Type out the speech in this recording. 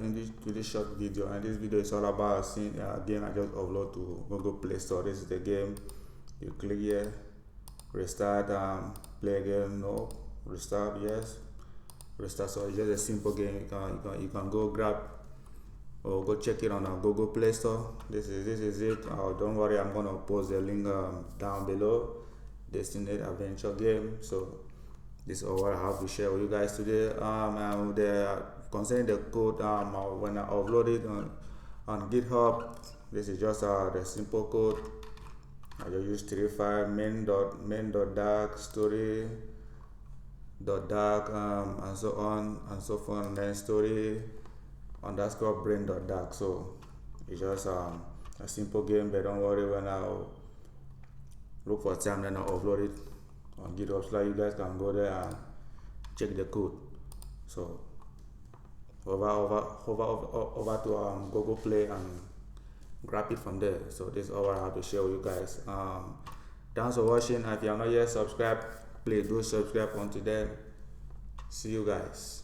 to this short video, and this video is all about seeing a game I just upload to Google Play Store. This is the game. You click here, restart, play again, no, restart, yes, restart. So it's just a simple game. You can go grab or go check it on our Google Play Store. This is it. Don't worry, I'm gonna post the link down below. Destini adventure game. So this is all I have to share with you guys today. Concerning the code, when I upload it on GitHub, this is just the simple code. I just use 35 main.dark story .dark and so on and so forth, and then story underscore brain.dark. So it's just a simple game, but don't worry, when I look for time, then I'll upload it on GitHub, so you guys can go there and check the code. So over to Google Play and grab it from there. So this is all I have to share with you guys. Thanks for watching. If you are not yet subscribed, please do subscribe. Until then, see you guys.